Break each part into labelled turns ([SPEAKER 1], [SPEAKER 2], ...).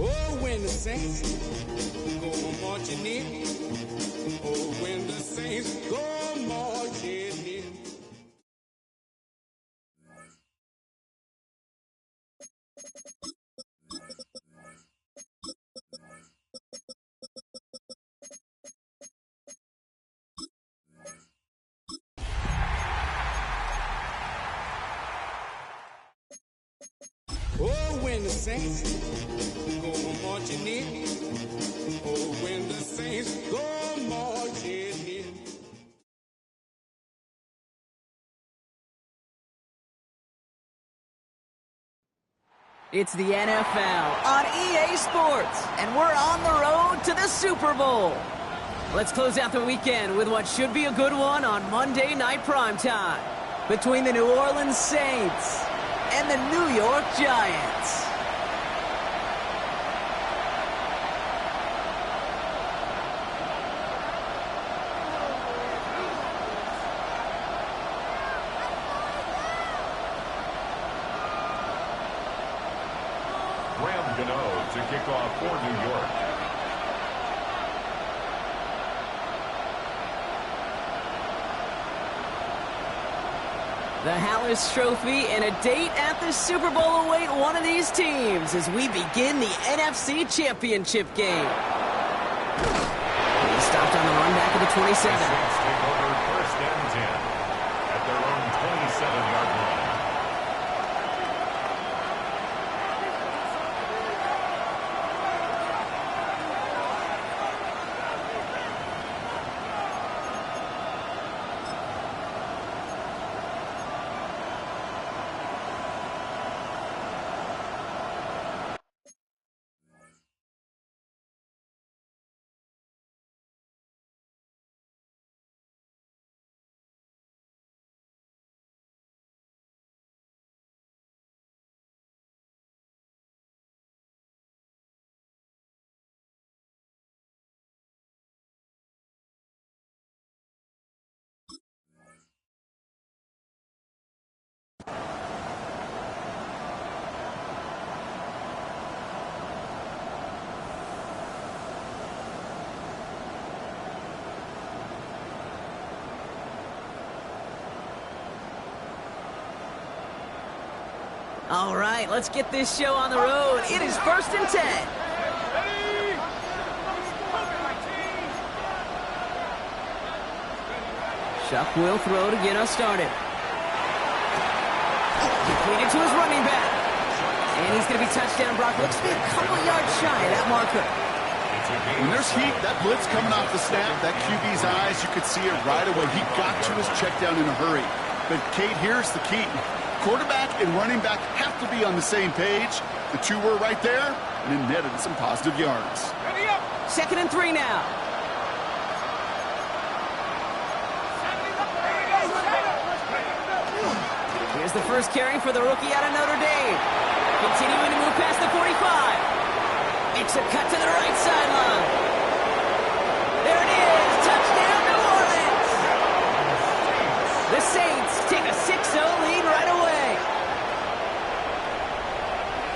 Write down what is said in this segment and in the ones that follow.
[SPEAKER 1] Oh, when the saints go marching in. Oh, when the saints go marching in. Oh, when the saints go marching in. Oh, when the saints go marching in.
[SPEAKER 2] It's the NFL on EA Sports, and we're on the road to the Super Bowl. Let's close out the weekend with what should be a good one on Monday Night Primetime between the New Orleans Saints and the New York Giants.
[SPEAKER 3] To kick off for New York.
[SPEAKER 2] The Hallis Trophy and a date at the Super Bowl await one of these teams as we begin the NFC Championship game. He stopped on the run back at the 27.
[SPEAKER 3] The Saints take over first and 10 at their own 27-yard line.
[SPEAKER 2] All right, let's get this show on the road. It is first and 10. Shuck will throw to get us started. Completed to his running back. And he's going to be touchdown. Brock looks to be a couple yards shy of that marker.
[SPEAKER 4] When there's heat, that blitz coming off the snap, that QB's eyes, you could see it right away. He got to his check down in a hurry. But, Kate, here's the key. Quarterback and running back have to be on the same page. The two were right there, and it netted some positive yards.
[SPEAKER 2] Second and 3 now. Here's the first carry for the rookie out of Notre Dame. Continuing to move past the 45. Makes a cut to the right sideline. There it is. Touchdown, New Orleans. The Saints take a 6-0 lead right away.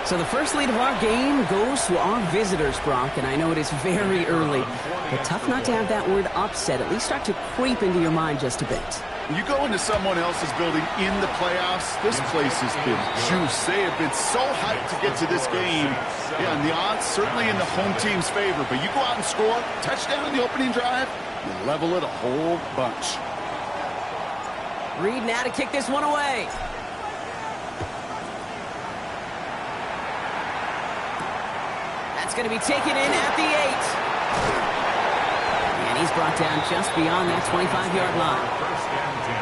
[SPEAKER 2] So the first lead of our game goes to our visitors, Brock, and I know it is very early, but tough not to have that word upset at least start to creep into your mind just a bit.
[SPEAKER 4] You go into someone else's building in the playoffs, this place has been juiced. They have been so hyped to get to this game. Yeah, and the odds certainly in the home team's favor, but you go out and score, touchdown in the opening drive, you level it a whole bunch.
[SPEAKER 2] Reed now to kick this one away. That's going to be taken in at the 8. And he's brought down just beyond that 25-yard line.
[SPEAKER 3] First and 10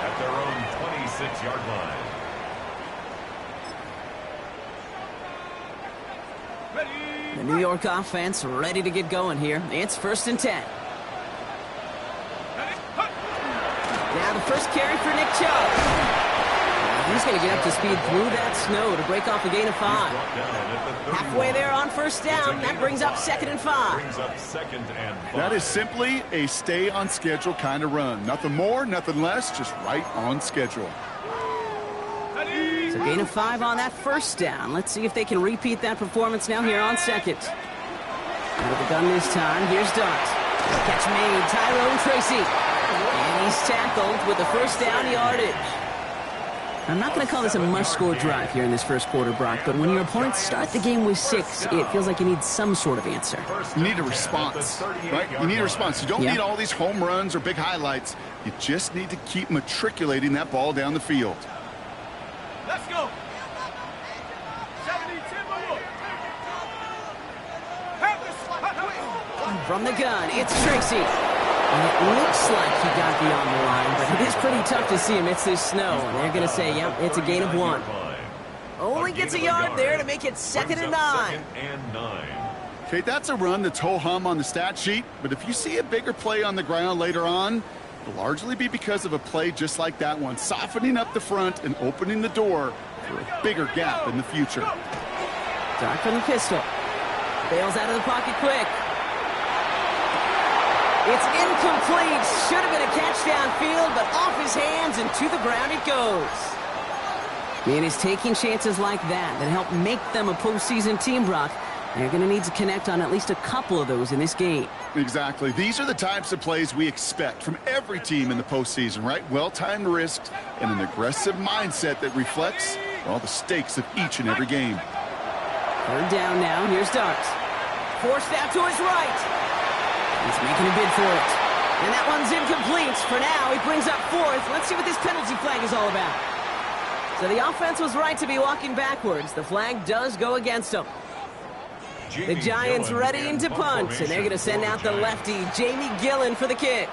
[SPEAKER 3] at their own 26-yard line.
[SPEAKER 2] The New York offense ready to get going here. It's first and 10. Now the first carry for Nick Chubb. He's going to get up to speed through that snow to break off a gain of 5. Halfway there on first down. That brings up second and 5.
[SPEAKER 4] That is simply a stay on schedule kind of run. Nothing more, nothing less, just right on schedule.
[SPEAKER 2] So Gain of 5 on that first down. Let's see if they can repeat that performance now here on second. Out of the gun this time. Here's Dart. Catch made. Tyrone Tracy. And he's tackled with the first down yardage. I'm not going to call this a must-score drive here in this first quarter, Brock, but when your opponents start the game with 6, it feels like you need some sort of answer.
[SPEAKER 4] You need a response, right? You need a response. You don't need all these home runs or big highlights. You just need to keep matriculating that ball down the field.
[SPEAKER 5] Let's go.
[SPEAKER 2] From the gun, it's Tracy. And it looks like he got beyond the line, but it is pretty tough to see amidst this snow. And they're going to say, yep, it's a gain of 1. Only gets a yard there to make it 2nd and 9.
[SPEAKER 4] Okay, that's a run that's ho-hum on the stat sheet, but if you see a bigger play on the ground later on, it'll largely be because of a play just like that one, softening up the front and opening the door for a bigger gap in the future.
[SPEAKER 2] Dart from the pistol. Bails out of the pocket quick. It's incomplete. Should have been a catch downfield, but off his hands and to the ground it goes. And it's taking chances like that help make them a postseason team, Brock. They're going to need to connect on at least a couple of those in this game.
[SPEAKER 4] Exactly. These are the types of plays we expect from every team in the postseason, right? Well-timed risks and an aggressive mindset that reflects all the stakes of each and every game.
[SPEAKER 2] 3rd down now. Here's Dart. Forced out to his right. He's making a bid for it. And that one's incomplete. For now, he brings up 4th. Let's see what this penalty flag is all about. So the offense was right to be walking backwards. The flag does go against them. The Giants ready to punt, and they're going to send out the lefty, Jamie Gillen, for the kick.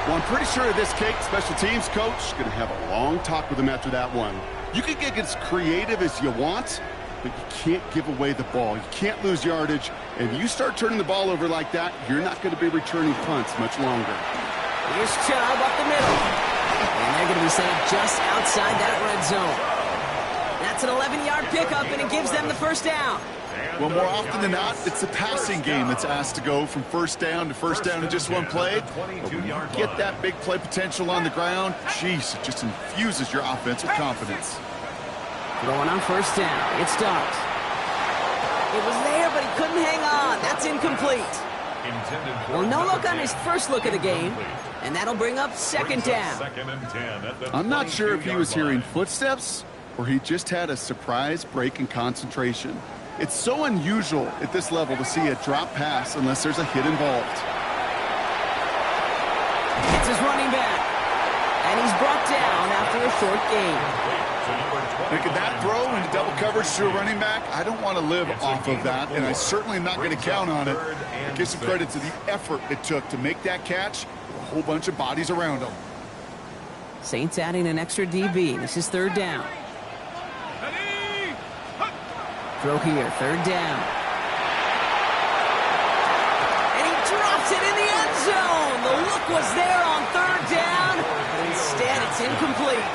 [SPEAKER 4] Well, I'm pretty sure this Cake special teams coach is going to have a long talk with him after that one. You can get as creative as you want, but you can't give away the ball. You can't lose yardage. And if you start turning the ball over like that, you're not going to be returning punts much longer.
[SPEAKER 2] Here's Chubb up the middle. And they're going to be set up just outside that red zone. That's an 11-yard pickup, and it gives them the first down.
[SPEAKER 4] Well, more often than not, it's the passing game that's asked to go from first down in just one play. But when you get that big play potential on the ground, geez, it just infuses your offense with confidence.
[SPEAKER 2] Throwing on first down, it's Dart. It was there, but he couldn't hang on. That's incomplete. Well, no look on his first look of the game, and that'll bring up 2nd down.
[SPEAKER 4] I'm not sure if he was hearing footsteps or he just had a surprise break in concentration. It's so unusual at this level to see a drop pass unless there's a hit involved.
[SPEAKER 2] It's his running back, and he's brought down after a short gain.
[SPEAKER 4] Making that throw into double coverage to a running back, I don't want to live off of that, and I certainly am not going to count on it. Give some credit to the effort it took to make that catch with a whole bunch of bodies around him.
[SPEAKER 2] Saints adding an extra DB. This is 3rd down. Throw here, 3rd down. And he drops it in the end zone. The look was there on 3rd down. Instead, it's incomplete.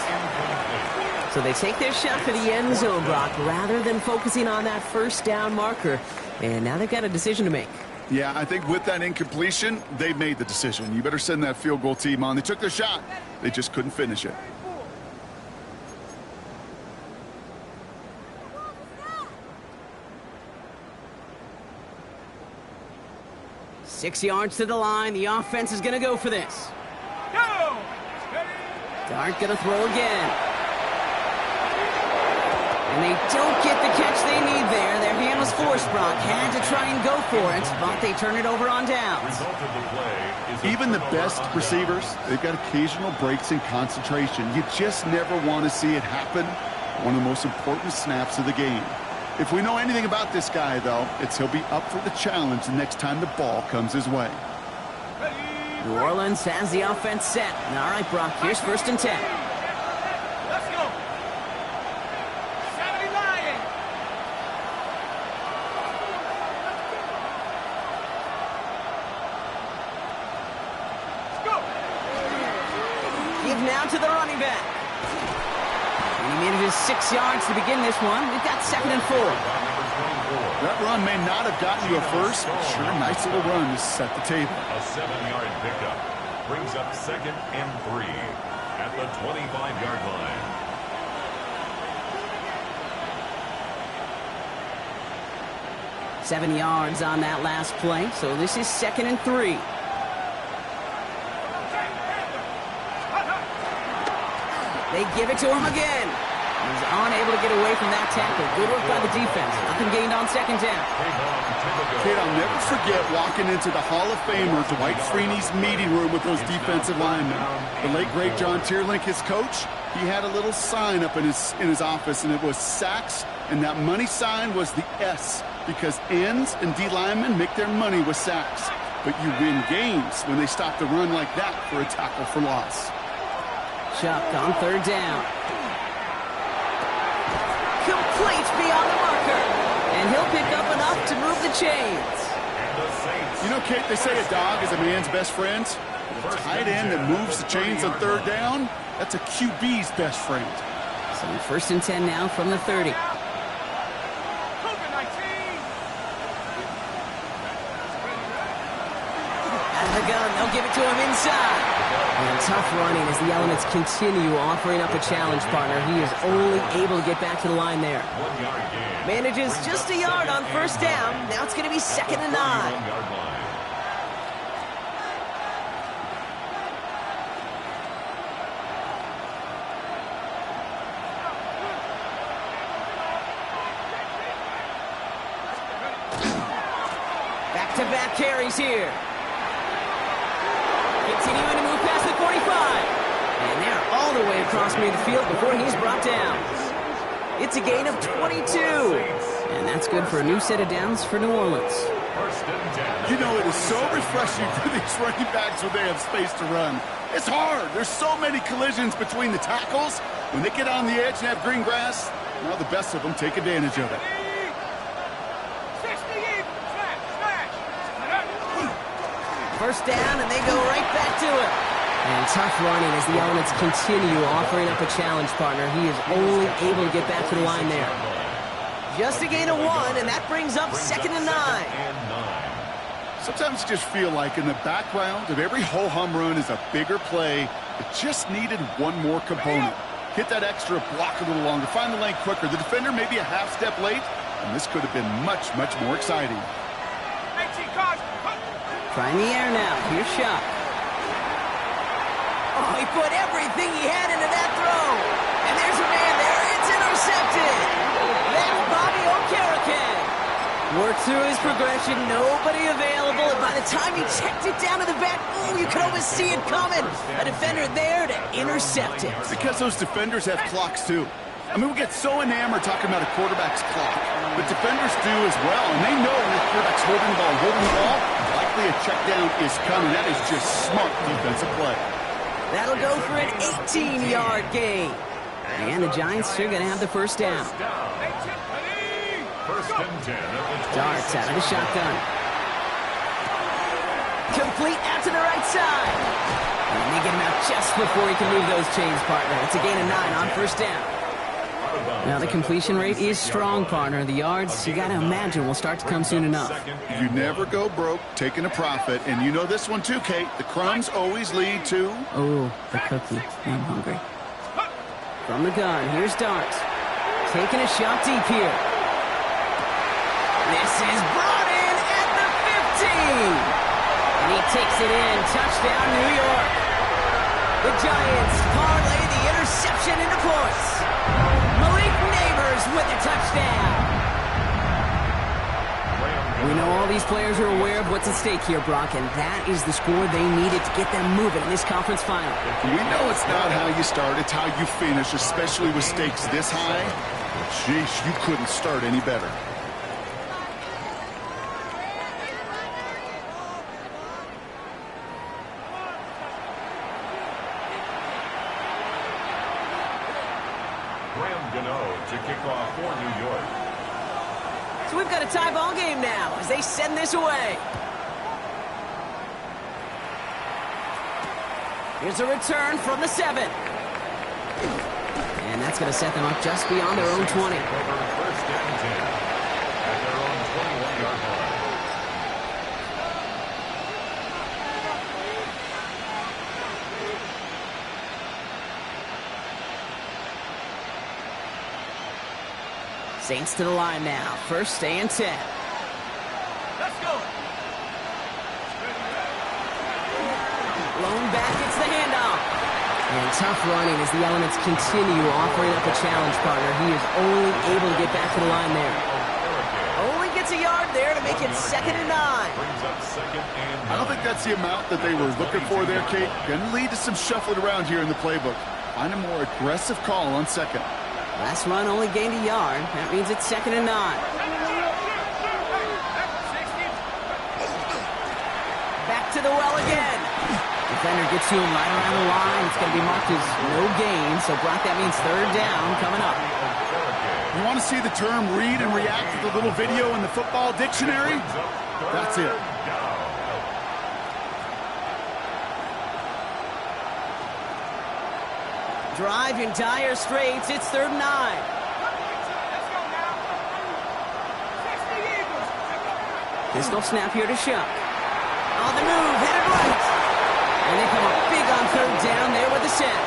[SPEAKER 2] So they take their shot for the end zone, Brock, rather than focusing on that first down marker. And now they've got a decision to make.
[SPEAKER 4] Yeah, I think with that incompletion, they made the decision. You better send that field goal team on. They took their shot. They just couldn't finish it.
[SPEAKER 2] Six yards to the line. The offense is going to go for this.
[SPEAKER 5] Go!
[SPEAKER 2] Dart going to throw again. And they don't get the catch they need there. Their hand was forced, Brock. Had to try and go for it, but they turn it over on downs.
[SPEAKER 4] Even the best receivers, they've got occasional breaks in concentration. You just never want to see it happen. One of the most important snaps of the game. If we know anything about this guy, though, it's he'll be up for the challenge the next time the ball comes his way.
[SPEAKER 2] New Orleans has the offense set. All right, Brock, here's 1st and 10.
[SPEAKER 5] Let's go! Saturday Lion! Let's go!
[SPEAKER 2] Give now to the running back. And he manages 6 yards to begin this one. We've got 2nd and 4.
[SPEAKER 4] That run may not have gotten you a first, but sure, nice little run to set the table.
[SPEAKER 3] A 7-yard pickup brings up 2nd and 3 at the 25-yard line.
[SPEAKER 2] Seven yards on that last play, so this is 2nd and 3. They give it to him again. He's unable to get away from that tackle. Good work by the defense. Nothing gained on 2nd down.
[SPEAKER 4] Kid, I'll never forget walking into the Hall of Famer Dwight Freeney's meeting room with those defensive linemen. The late, great John Tierlink, his coach, he had a little sign up in his office, and it was sacks, and that money sign was the S, because ends and D linemen make their money with sacks. But you win games when they stop the run like that for a tackle for loss.
[SPEAKER 2] Chuck on 3rd down. Complete beyond the marker. And he'll pick up enough to move the chains.
[SPEAKER 4] You know, Kate, they say a dog is a man's best friend. A tight end that moves the chains on 3rd down, that's a QB's best friend.
[SPEAKER 2] So 1st and 10 now from the 30. The gun, they'll give it to him inside. And tough running as the Elements continue offering up a challenge partner. He is only able to get back to the line there. Manages just a yard on 1st down. Now it's going to be 2nd and 9. Back-to-back carries here. Continuing to move past the 45. And they're all the way across midfield before he's brought down. It's a gain of 22. And that's good for a new set of downs for New Orleans.
[SPEAKER 4] You know, it is so refreshing for these running backs when they have space to run. It's hard. There's so many collisions between the tackles. When they get on the edge and have green grass, now the best of them take advantage of it.
[SPEAKER 2] First down, and they go right back to it. And tough running as the Elements continue offering up a challenge partner. He is only able to get back to the line there. Just a gain of 1, and that brings up 2nd and 9.
[SPEAKER 4] Sometimes you just feel like in the background of every ho-hum run is a bigger play that just needed one more component. Hit that extra block a little longer, find the lane quicker. The defender may be a half step late, and this could have been much, much more exciting.
[SPEAKER 2] Trying the air now. Here's Shot. Oh, he put everything he had into that throw. And there's a man there. It's intercepted. That's Bobby Okereke. Worked through his progression. Nobody available. And by the time he checked it down to the back, oh, you could almost see it coming. A defender there to intercept it.
[SPEAKER 4] Because those defenders have clocks, too. I mean, we get so enamored talking about a quarterback's clock. But defenders do as well. And they know when the quarterback's holding the ball, likely a check down is coming. That is just smart defensive play.
[SPEAKER 2] That'll go for an 18-yard gain. And the Giants are going to have the 1st down.
[SPEAKER 3] 1st and 10.
[SPEAKER 2] Darts out of the shotgun. Complete out to the right side. And they get him out just before he can move those chains, partner. It's a gain of 9 on 1st down. Now, the completion rate is strong, partner. The yards, you got to imagine, will start to come soon enough.
[SPEAKER 4] You never go broke taking a profit. And you know this one, too, Kate. The crumbs always lead to...
[SPEAKER 2] Oh, the cookie. I'm hungry. From the gun, here's Darts. Taking a shot deep here. This is brought in at the 15. And he takes it in. Touchdown, New York. The Giants parlay the interception into points. With a touchdown. We know all these players are aware of what's at stake here, Brock, and that is the score they needed to get them moving in this conference final.
[SPEAKER 4] We know it's not how you start, it's how you finish, especially with stakes this high. Jeez, you couldn't start any better.
[SPEAKER 3] To kick off for New York.
[SPEAKER 2] So we've got a tie ball game now as they send this away. Here's a return from the 7. And that's going to set them up just beyond their own 20.
[SPEAKER 3] Over first and 10 at their own 21-yard line.
[SPEAKER 2] Saints to the line now. First and 10.
[SPEAKER 5] Let's go.
[SPEAKER 2] Blown back, it's the handoff. And tough running as the Elements continue offering up a challenge partner. He is only able to get back to the line there. Only gets a yard there to make it 2nd and 9.
[SPEAKER 3] Brings up 2nd and 9.
[SPEAKER 4] I don't think that's the amount that they were looking for there, Kate. Going to lead to some shuffling around here in the playbook. Find a more aggressive call on 2nd.
[SPEAKER 2] Last run only gained a yard. That means it's 2nd and 9. Back to the well again. Defender gets to him right around the line. It's going to be marked as no gain. So, Brock, that means 3rd down coming up.
[SPEAKER 4] You want to see the term read and react to the little video in the football dictionary? That's it.
[SPEAKER 2] Drive in dire straits. It's 3rd and 9. Pistol snap here to Shuck. On the move, headed right. And they come up big on 3rd down there with the set.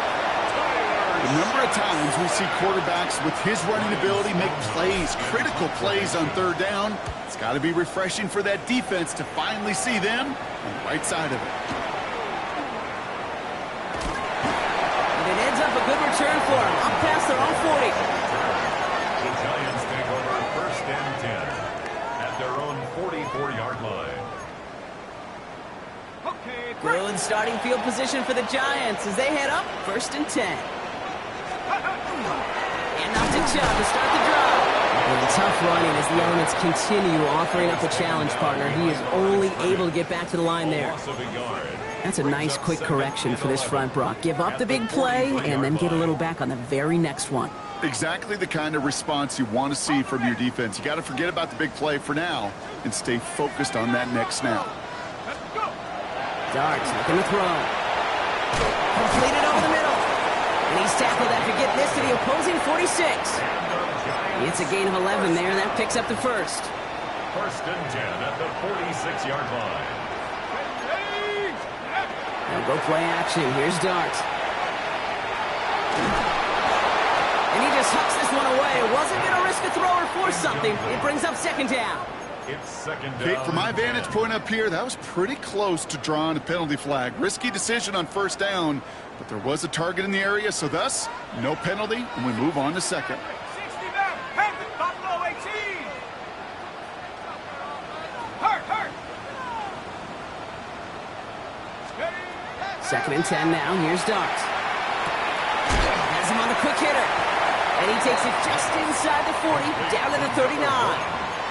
[SPEAKER 4] The number of times we see quarterbacks with his running ability make plays, critical plays on 3rd down. It's got to be refreshing for that defense to finally see them on the right side of it.
[SPEAKER 2] And it ends up a good return for them, up past their own 40.
[SPEAKER 3] The Giants take over first and 10 at their own 44-yard line.
[SPEAKER 2] Good starting field position for the Giants as they head up 1st and 10. And off to Chubb to start the drive. And tough running as the Elements continue offering up a challenge partner. He is only able to get back to the line there.
[SPEAKER 3] Loss of a yard.
[SPEAKER 2] That's a nice quick correction for this front, Brock. Give up the big play and then get a little back on the very next one.
[SPEAKER 4] Exactly the kind of response you want to see from your defense. You got to forget about the big play for now and stay focused on that next snap.
[SPEAKER 2] Darts looking to throw. Completed over the middle. And he's tackled after getting this to the opposing 46. It's a gain of 11 there. That picks up the first.
[SPEAKER 3] First and 10 at the 46-yard line.
[SPEAKER 2] Now go play action. Here's Darts. And he just hucks this one away. Wasn't going to risk a throw or force something. It brings up 2nd down.
[SPEAKER 3] It's 2nd down.
[SPEAKER 4] Kate, from my vantage point up here, that was pretty close to drawing a penalty flag. Risky decision on 1st down, but there was a target in the area, so thus, no penalty, and we move on to 2nd.
[SPEAKER 5] 60 down. Buffalo 18. Hurt.
[SPEAKER 2] 2nd and 10 now. Here's Darts. Has him on the quick hitter. And he takes it just inside the 40, down to the 39.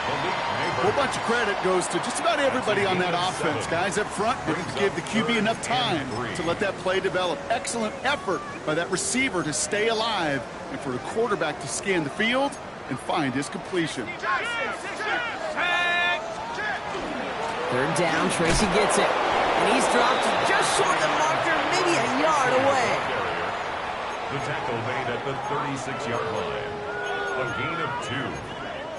[SPEAKER 4] A whole bunch of credit goes to just about everybody on that offense. Guys up front, we need to give the QB enough time to let that play develop. Excellent effort by that receiver to stay alive and for the quarterback to scan the field and find his completion.
[SPEAKER 2] 3rd down, Tracy gets it. And he's dropped just short of the marker, maybe a yard away.
[SPEAKER 3] The tackle made at the 36-yard line. A gain of 2.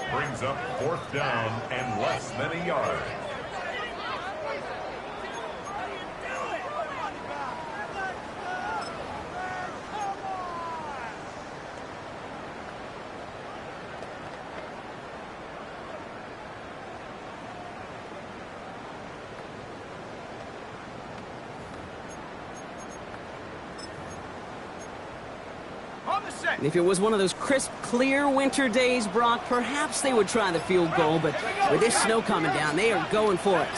[SPEAKER 3] Brings up 4th down and less than a yard.
[SPEAKER 2] If it was one of those crisp, clear winter days, Brock, perhaps they would try the field goal, but with this snow coming down, they are going for it.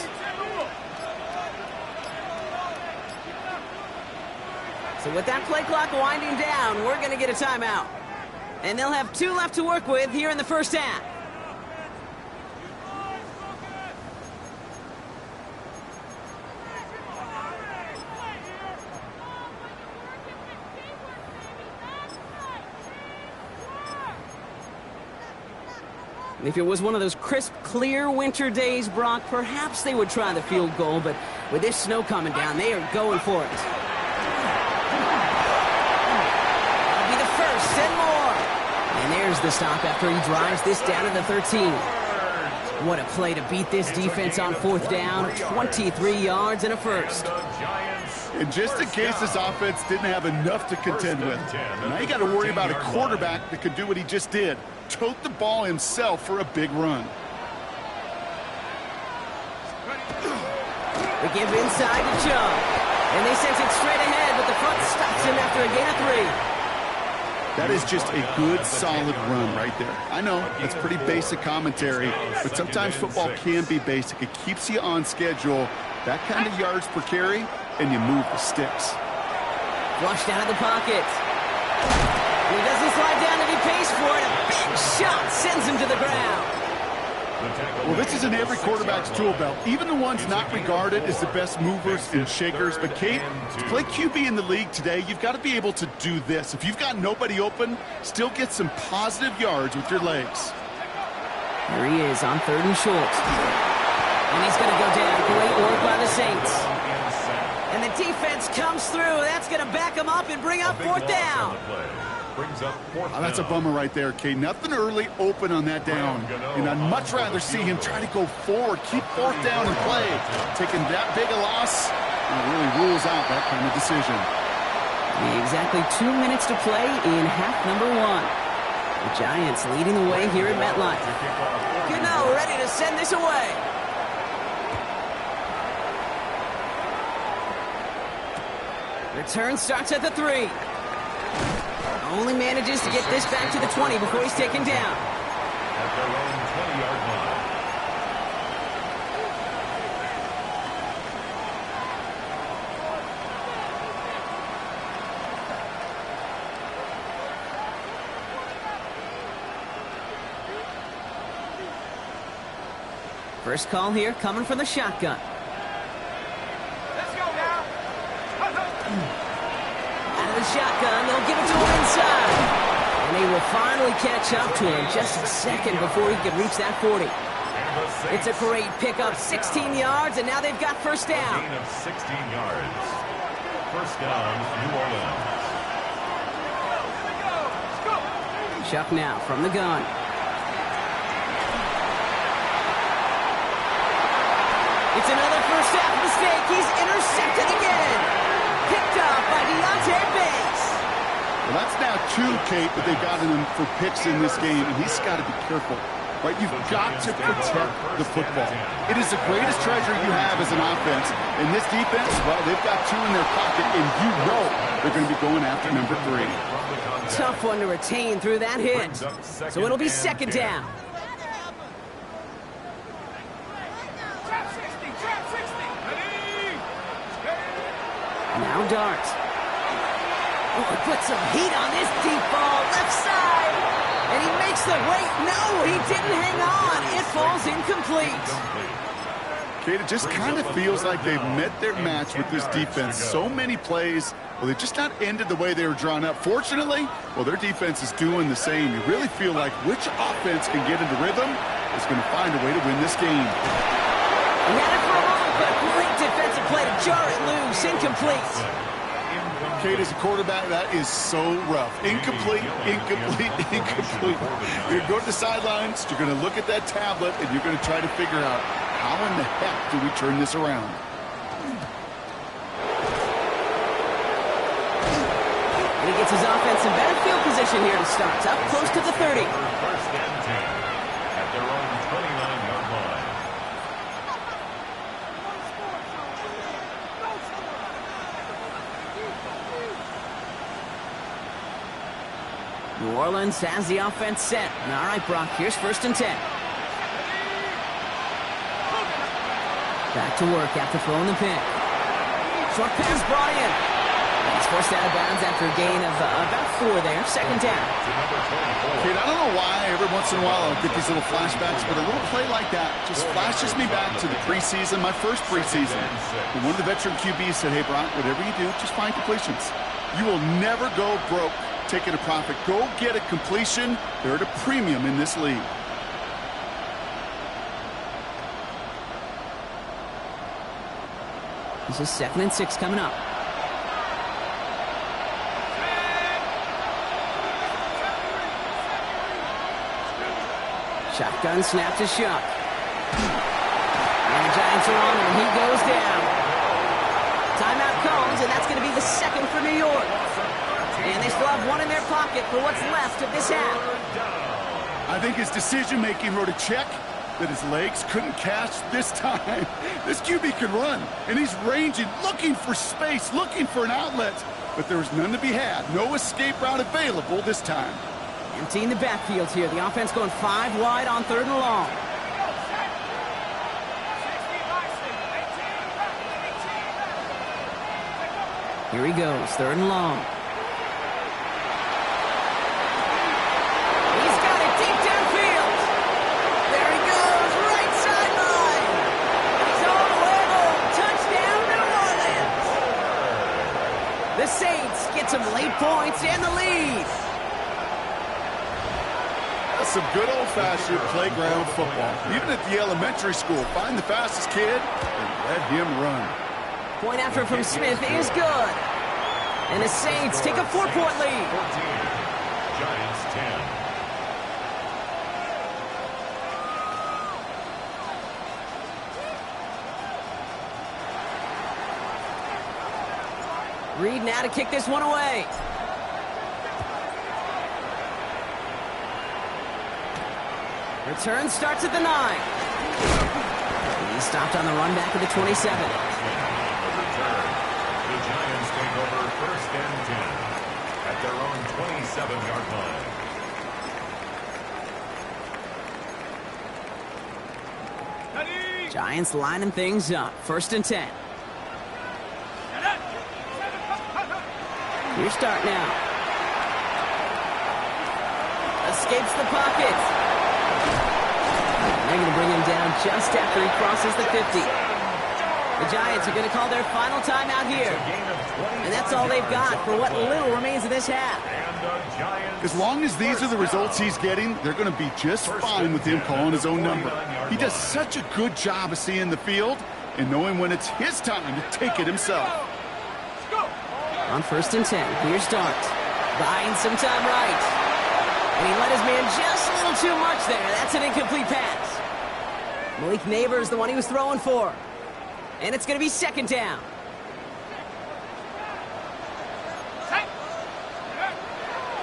[SPEAKER 2] So with that play clock winding down, we're going to get a timeout. And they'll have 2 left to work with here in the first half. If it was one of those crisp, clear winter days, Brock, perhaps they would try the field goal, but with this snow coming down, they are going for it. That'll be the first and more. And there's the stop after he drives this down to the 13. What a play to beat this defense on fourth down. 23 yards and a first.
[SPEAKER 4] And just in case this offense didn't have enough to contend with, now you got to worry about a quarterback that could do what he just did. Tote the ball himself for a big run.
[SPEAKER 2] They give inside to Chubb. And they sent it straight ahead, but the front stops him after a gain of 3.
[SPEAKER 4] That is just a good, solid run right there. I know, it's pretty basic commentary, but sometimes football can be basic. It keeps you on schedule, that kind of yards per carry, and you move the sticks.
[SPEAKER 2] Flushed out of the pocket. He doesn't slide down and he pays for it. A big shot sends him to the ground.
[SPEAKER 4] Well, this is in every quarterback's tool belt, even the ones not regarded as the best movers and shakers. But, Kate, to play QB in the league today, you've got to be able to do this. If you've got nobody open, still get some positive yards with your legs.
[SPEAKER 2] Here he is on 3rd and short. And he's going to go down. Great work by the Saints. And the defense comes through. That's going to back him up and bring up 4th down.
[SPEAKER 4] Oh, that's a bummer right there, Kate. Nothing early open on that down. And I'd much rather see him try to go forward, keep 4th down and play. Taking that big a loss, it really rules out that kind of decision.
[SPEAKER 2] Exactly 2 minutes to play in half number 1. The Giants leading the way here at MetLife. Gano ready to send this away. Return starts at the 3. Only manages to get this back to the 20 before he's taken down.
[SPEAKER 3] At their own 20-yard line.
[SPEAKER 2] First call here coming from the shotgun.
[SPEAKER 5] Let's go now.
[SPEAKER 2] Out of the shotgun, they'll give it to him inside. And they will finally catch up to him just a second before he can reach that 40. It's a great pickup, 16 yards, and now they've got first down.
[SPEAKER 3] Gain of 16 yards. First down, New Orleans.
[SPEAKER 2] Chuck now from the gun. It's another first half mistake. He's intercepted again. Picked up by Deontay Banks.
[SPEAKER 4] Well, that's now 2, Kate, that they've gotten him for picks in this game, and he's got to be careful. Right? You've got to protect the football. It is the greatest treasure you have as an offense. And this defense, well, they've got 2 in their pocket, and you know they're going to be going after number 3.
[SPEAKER 2] Tough one to retain through that hit. So it'll be second down. Now Dart. Oh, he puts some heat on this deep ball. Left side. And he makes the wait. No, he didn't hang on. It falls incomplete.
[SPEAKER 4] Kate, it just kind of feels like they've met their match with this defense. So many plays, well, they just not ended the way they were drawn up. Fortunately, well, their defense is doing the same. You really feel like which offense can get into rhythm is going to find a way to win this game.
[SPEAKER 2] He had it for a moment, but great defensive play to jar it loose. Incomplete.
[SPEAKER 4] Kate, as a quarterback, that is so rough. Incomplete, incomplete, incomplete. You're going to go to the sidelines, you're going to look at that tablet, and you're going to try to figure out how in the heck do we turn this around.
[SPEAKER 2] And he gets his offense in better field position here to start. Up close to the 30.
[SPEAKER 3] First and 10 at their own 29-yard line.
[SPEAKER 2] New Orleans has the offense set. All right, Brock, here's first and 10. Back to work after throwing the pick. Short pass brought in. He's forced out of bounds after a gain of about 4 there. Second down.
[SPEAKER 4] Kate, I don't know why every once in a while I'll get these little flashbacks, but a little play like that just flashes me back to the preseason, my first preseason. And one of the veteran QBs said, hey, Brock, whatever you do, just find completions. You will never go broke taking a profit. Go get a completion. They're at a premium in this league.
[SPEAKER 2] This is 2nd and 6 coming up. Shotgun snap to Shuck. And the Giants are on him. He goes down. Timeout comes, and that's going to be the second for New York. And they still have one in their pocket for what's left of this half.
[SPEAKER 4] I think his decision-making wrote a check that his legs couldn't catch this time. This QB can run, and he's ranging, looking for space, looking for an outlet. But there was none to be had. No escape route available this time.
[SPEAKER 2] Emptying the backfield here. The offense going 5 wide on 3rd and long. Here he goes, 3rd and long. He's got it deep downfield. There he goes, right sideline. He's all the way home. Touchdown, New Orleans. The Saints get some late points and the lead.
[SPEAKER 4] That's some good old-fashioned playground football. Even at the elementary school, find the fastest kid and let him run.
[SPEAKER 2] Point after from Smith is good. And the Saints take a 4-point lead.
[SPEAKER 3] 14. Giants 10.
[SPEAKER 2] Reed now to kick this one away. Return starts at the 9. He's stopped on the run back at the 27.
[SPEAKER 3] The Giants take over 1st and 10 at their own 27-yard line.
[SPEAKER 2] Giants lining things up. 1st and 10. Your start now. Escapes the pocket. They're going to bring him down just after he crosses the 50. The Giants are going to call their final timeout here. And that's all they've got for what little remains of this half.
[SPEAKER 4] As long as these are the results he's getting, they're going to be just fine with him calling his own number. He does such a good job of seeing the field and knowing when it's his time to take it himself.
[SPEAKER 2] On 1st and 10, here's Dart. Buying some time right. And he let his man just a little too much there. That's an incomplete pass. Malik Neighbors, the one he was throwing for. And it's going to be 2nd down.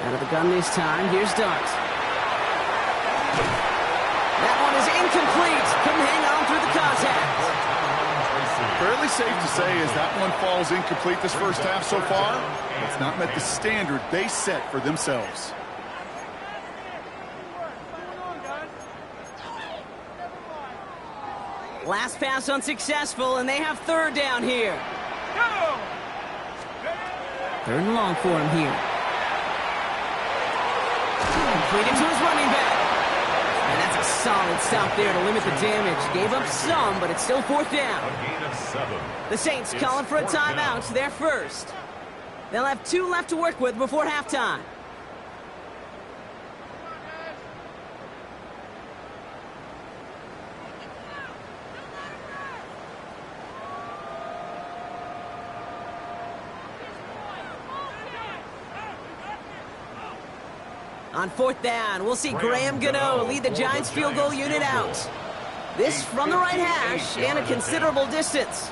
[SPEAKER 2] Out of the gun this time, here's Dart. That one is incomplete. Couldn't hang on through the contact.
[SPEAKER 4] Fairly safe to say as that one falls incomplete this first half so far, it's not met the standard they set for themselves.
[SPEAKER 2] Last pass unsuccessful, and they have 3rd down here. 3rd and long for him here. Completed to his running back. And that's a solid stop there to limit the damage. Gave up some, but it's still 4th down.
[SPEAKER 3] A gain of 7.
[SPEAKER 2] The Saints calling for a timeout. They're first. They'll have 2 left to work with before halftime. On 4th down, we'll see Graham Gano lead the Giants field goal unit out. This from the right hash and a considerable distance.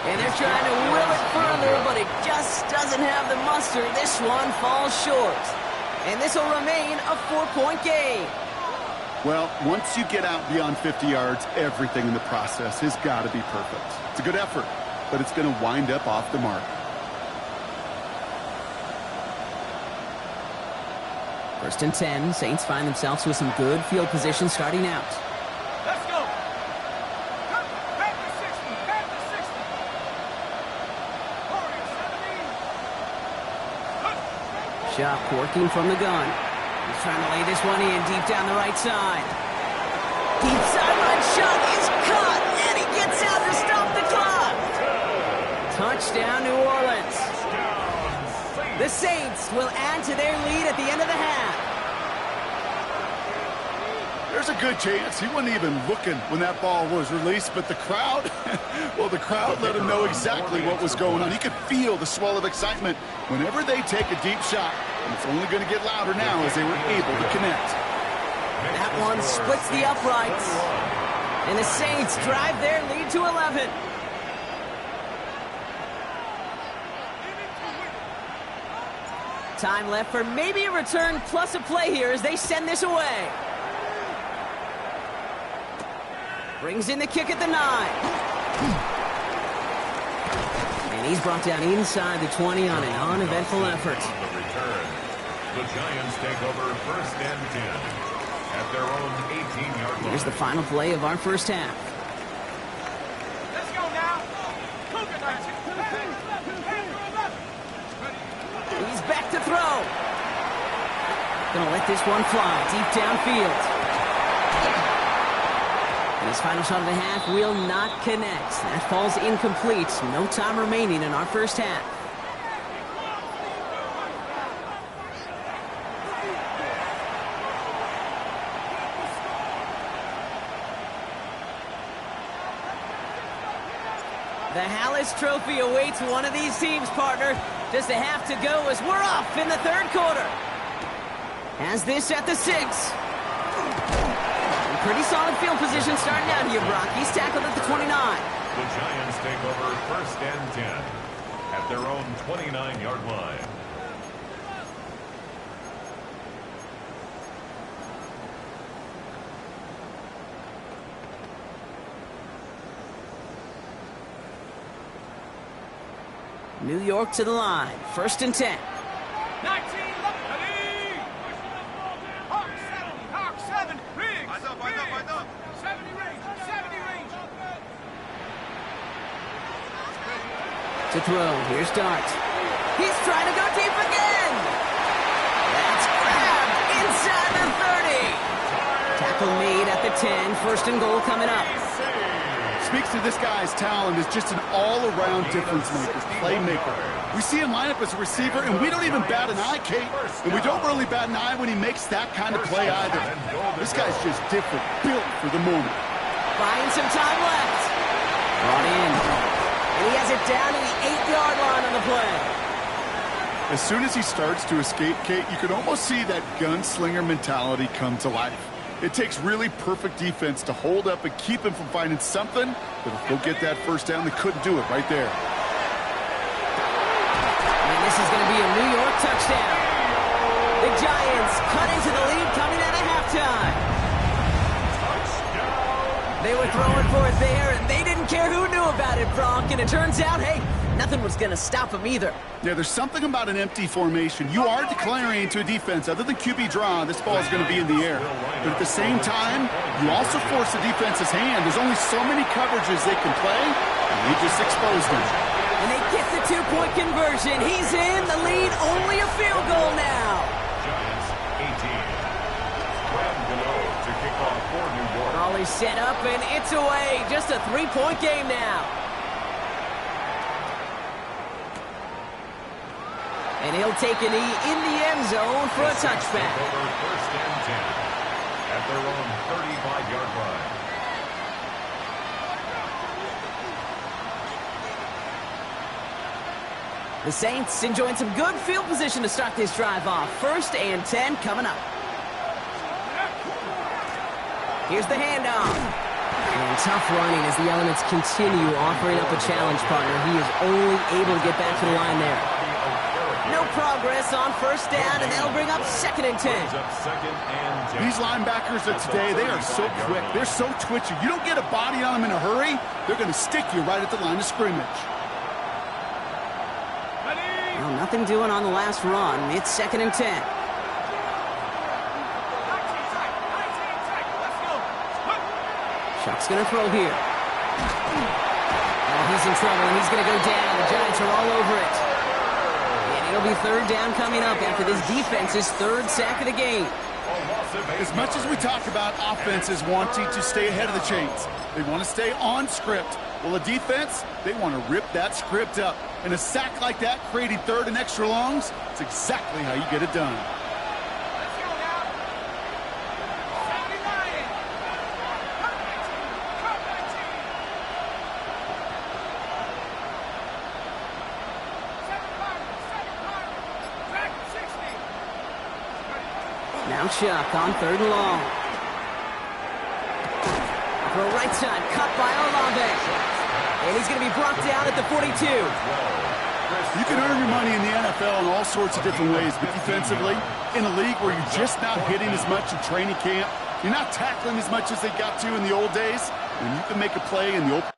[SPEAKER 2] And they're trying to will it further, but it just doesn't have the muster. This one falls short. And this will remain a 4-point game.
[SPEAKER 4] Well, once you get out beyond 50 yards, everything in the process has got to be perfect. It's a good effort, but it's going to wind up off the mark.
[SPEAKER 2] 1st and 10, Saints find themselves with some good field position starting out.
[SPEAKER 5] Let's go. Back to 60. Back to 60.
[SPEAKER 2] Shuck working from the gun. He's trying to lay this one in deep down the right side. Deep sideline shot is caught, and he gets out to stop the clock. Touchdown, New Orleans. The Saints will add to their lead at the end of the half.
[SPEAKER 4] There's a good chance he wasn't even looking when that ball was released, but the crowd, well, the crowd let him know exactly what was going on. He could feel the swell of excitement whenever they take a deep shot, and it's only going to get louder now as they were able to connect.
[SPEAKER 2] That one splits the uprights, and the Saints drive their lead to 11. Time left for maybe a return plus a play here as they send this away. Brings in the kick at the 9. And he's brought down inside the 20 on an uneventful effort.
[SPEAKER 3] On the return, the Giants take over 1st and 10 at their own 18-yard line.
[SPEAKER 2] Here's the final play of our first half.
[SPEAKER 5] Let's go now.
[SPEAKER 2] He's back to throw. Gonna let this one fly deep downfield. And his final shot of the half will not connect. That falls incomplete. No time remaining in our first half. The Hallis Trophy awaits one of these teams, partner. Just a half to go as we're off in the 3rd quarter. Has this at the 6. Pretty solid field position starting out here, Brock. He's tackled at the 29.
[SPEAKER 3] The Giants take over 1st and 10 at their own 29-yard line.
[SPEAKER 2] New York to the line. 1st and 10.
[SPEAKER 5] 19, Hawk 7, Riggs, 70 range, 70 range.
[SPEAKER 2] To throw, here's Dart. He's trying to go deep again! That's grabbed inside the 30! Tackle made at the 10, 1st and goal coming up.
[SPEAKER 4] Speaks to this guy's talent as just an all-around difference maker, playmaker. We see him line up as a receiver, and we don't even bat an eye, Kate. And we don't really bat an eye when he makes that kind of play either. This guy's just different, built for the moment.
[SPEAKER 2] Buying some time left. Brought in. And he has it down to the 8-yard line on the play.
[SPEAKER 4] As soon as he starts to escape, Kate, you can almost see that gunslinger mentality come to life. It takes really perfect defense to hold up and keep him from finding something that'll go get that first down. They couldn't do it right there.
[SPEAKER 2] And this is going to be a New York touchdown. The Giants cut into the lead coming out of halftime. They were throwing for it there, and they didn't care who knew about it, Bronk. And it turns out, hey, nothing was going to stop them either.
[SPEAKER 4] Yeah, there's something about an empty formation. You are declaring to a defense, other than QB draw, this ball is going to be in the air. But at the same time, you also force the defense's hand. There's only so many coverages they can play, and they just expose them.
[SPEAKER 2] And they get the 2-point conversion. He's in the lead, only a field goal now.
[SPEAKER 3] Giants 18. To kick off for New York.
[SPEAKER 2] Ollie set up, and it's away. Just a 3-point game now. And he'll take a knee in the end zone for a touchback.
[SPEAKER 3] Over 1st and 10 at their own 35-yard line.
[SPEAKER 2] The Saints enjoying some good field position to start this drive off. 1st and 10 coming up. Here's the handoff. And tough running as the Elements continue offering up a challenge partner. He is only able to get back to the line there. No progress on 1st down, and that'll bring up 2nd and 10.
[SPEAKER 4] These linebackers of today, they are so quick. They're so twitchy. You don't get a body on them in a hurry, they're going to stick you right at the line of scrimmage.
[SPEAKER 2] Well, nothing doing on the last run. It's 2nd and 10. Chuck's going to throw here. Oh, he's in trouble, and he's going to go down. The Giants are all over it. And it'll be 3rd down coming up after this defense's 3rd sack of the game.
[SPEAKER 4] As much as we talk about offenses wanting to stay ahead of the chains, they want to stay on script. Well, the defense, they want to rip that script up. And a sack like that, creating 3rd and extra longs, it's exactly how you get it done.
[SPEAKER 5] Let's go now. 79.
[SPEAKER 2] Now Chuck on 3rd and long. Throw right side, cut by Olave. And he's going to be brought down at the 42.
[SPEAKER 4] You can earn your money in the NFL in all sorts of different ways, but defensively, in a league where you're just not hitting as much in training camp, you're not tackling as much as they got to in the old days, when you can make a play in the open.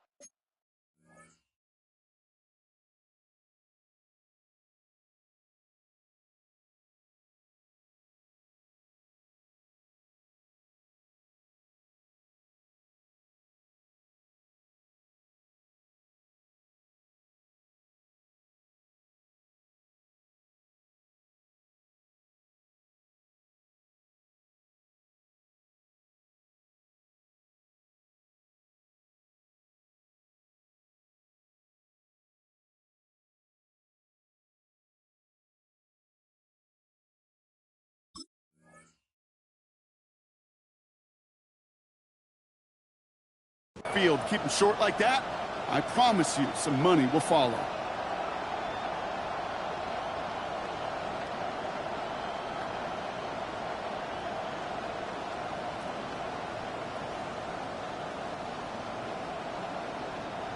[SPEAKER 4] Field. Keep them short like that, I promise you some money will follow.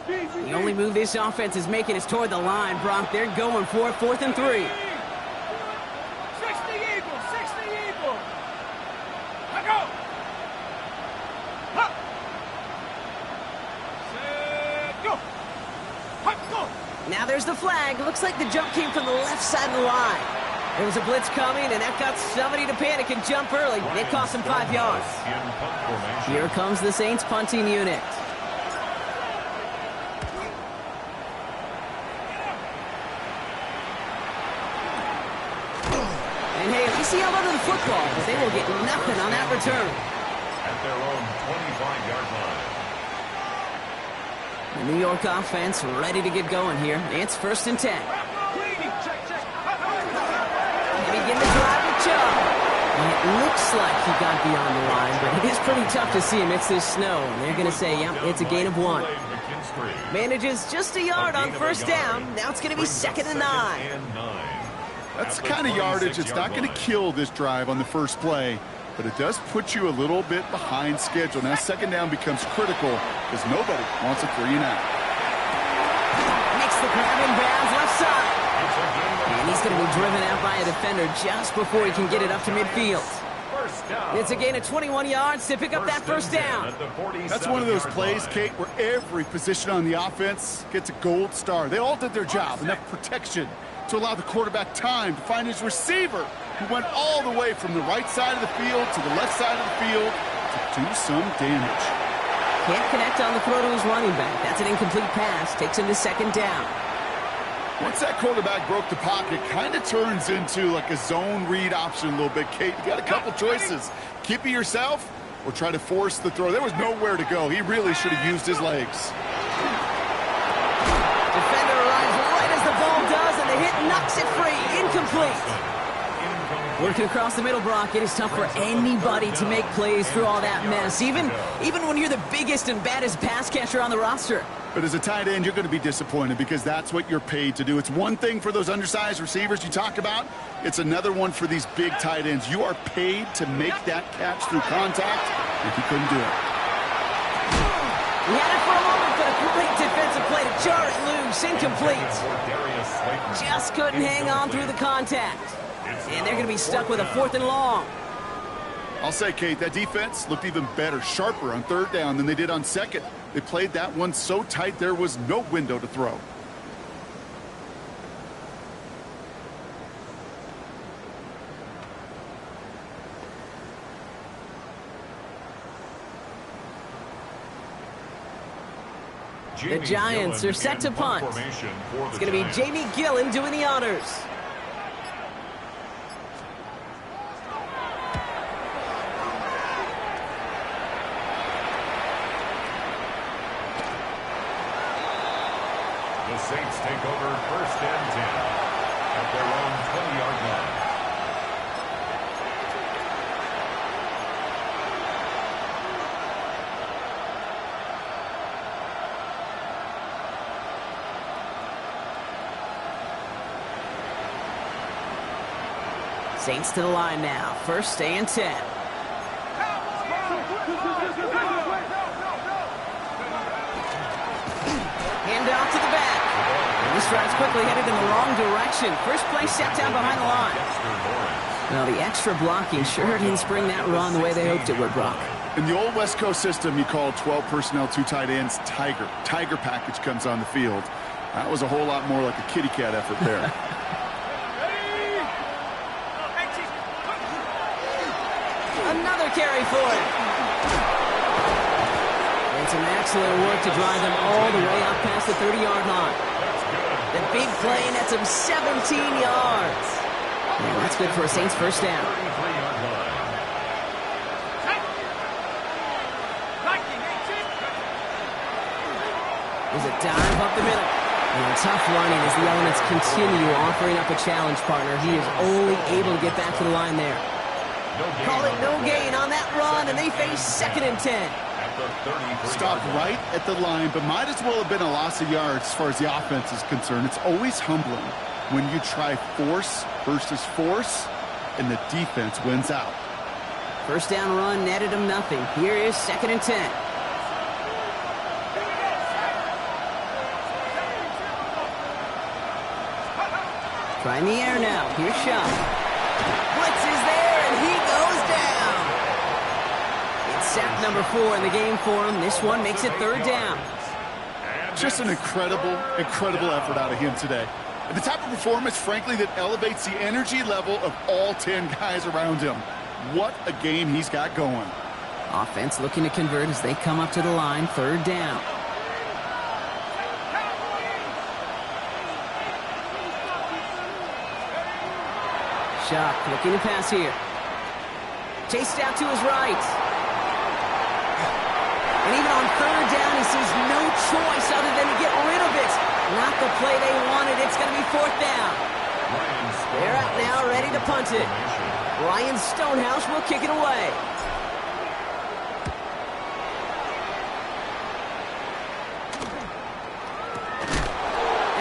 [SPEAKER 2] The only move this offense is making is toward the line, Brock. They're going for it, 4th and 3.
[SPEAKER 5] 60 Eagles, 60 Eagles. Let go. Up. Set, go. Up, go.
[SPEAKER 2] Now there's the flag. Looks like the jump came from the left side of the line. There was a blitz coming, and that got somebody to panic and jump early. It cost them 5 yards. Here comes the Saints punting unit. And hey, at least he held onto the football, but they will get nothing on that return.
[SPEAKER 3] At their own 25-yard line.
[SPEAKER 2] The New York offense ready to get going here. It's 1st and 10. They begin the drive with Chubb. And it looks like he got beyond the line, but it is pretty tough to see amidst this snow. And they're going to say, yep, it's a gain of 1. Manages just a yard on 1st down. Now it's going to be 2nd and 9.
[SPEAKER 4] That's the kind of yardage that's not going to kill this drive on the first play, but it does put you a little bit behind schedule. Now 2nd down becomes critical because nobody wants a 3 and out.
[SPEAKER 2] Makes the grab in bounds left side. And he's going to be driven out by a defender just before he can get it up to midfield. It's a gain of 21 yards to pick up that 1st down.
[SPEAKER 4] That's one of those plays, Kate, where every position on the offense gets a gold star. They all did their job, enough protection to allow the quarterback time to find his receiver, who went all the way from the right side of the field to the left side of the field to do some damage.
[SPEAKER 2] Can't connect on the throw to his running back. That's an incomplete pass. Takes him to 2nd down.
[SPEAKER 4] Once that quarterback broke the pocket, kind of turns into like a zone read option a little bit, Kate. You got a couple choices. Keep it yourself or try to force the throw. There was nowhere to go. He really should have used his legs.
[SPEAKER 2] Defender arrives right as the ball does, and the hit knocks it free. Incomplete. Working across the middle, Brock, it is tough for anybody to make plays through all that mess, even when you're the biggest and baddest pass catcher on the roster.
[SPEAKER 4] But as a tight end, you're going to be disappointed because that's what you're paid to do. It's one thing for those undersized receivers you talk about. It's another one for these big tight ends. You are paid to make that catch through contact, and he couldn't do it.
[SPEAKER 2] He had it for a moment, but a great defensive play to jar it loose. Incomplete. Just couldn't hang on through the contact. And they're going to be stuck with a 4th and long.
[SPEAKER 4] I'll say, Kate, that defense looked even better, sharper on 3rd down than they did on 2nd. They played that one so tight there was no window to throw.
[SPEAKER 2] The Giants are set to punt. It's going to be Jamie Gillen doing the honors.
[SPEAKER 3] The Saints take over 1st and 10 at their own 20-yard line.
[SPEAKER 2] Saints to the line now. First, stay and 10. Hand off to the back. And this drive's quickly headed in the wrong direction. First play set down behind the line. Well, the extra blocking sure didn't spring that run the way they hoped it would, Brock.
[SPEAKER 4] In the old West Coast system, you call 12 personnel, 2 tight ends, Tiger. Tiger package comes on the field. That was a whole lot more like a kitty cat effort there.
[SPEAKER 2] Another carry for it. And some excellent work to drive them all the way up past the 30-yard line. The big play nets him 17 yards. Yeah, that's good for a Saints first down. There's a dive up the middle. And tough running as the elements continue offering up a challenge partner. He is only able to get back to the line there. Call it no gain on that run, and they face 2nd and 10.
[SPEAKER 4] Stopped right at the line, but might as well have been a loss of yards as far as the offense is concerned. It's always humbling when you try force versus force, and the defense wins out.
[SPEAKER 2] First down run netted him nothing. Here is 2nd and 10. Try in the air now. Here's Shaw. Blitz is there, and he goes down. It's sack number 4 in the game for him. This one makes it 3rd down.
[SPEAKER 4] Just an incredible effort out of him today. The type of performance, frankly, that elevates the energy level of all 10 guys around him. What a game he's got going.
[SPEAKER 2] Offense looking to convert as they come up to the line. 3rd down. Shock looking to pass here. Chased out to his right. And even on 3rd down, he sees no choice other than to get rid of it. Not the play they wanted. It's going to be 4th down. They're out now, ready to punt it. Ryan Stonehouse will kick it away.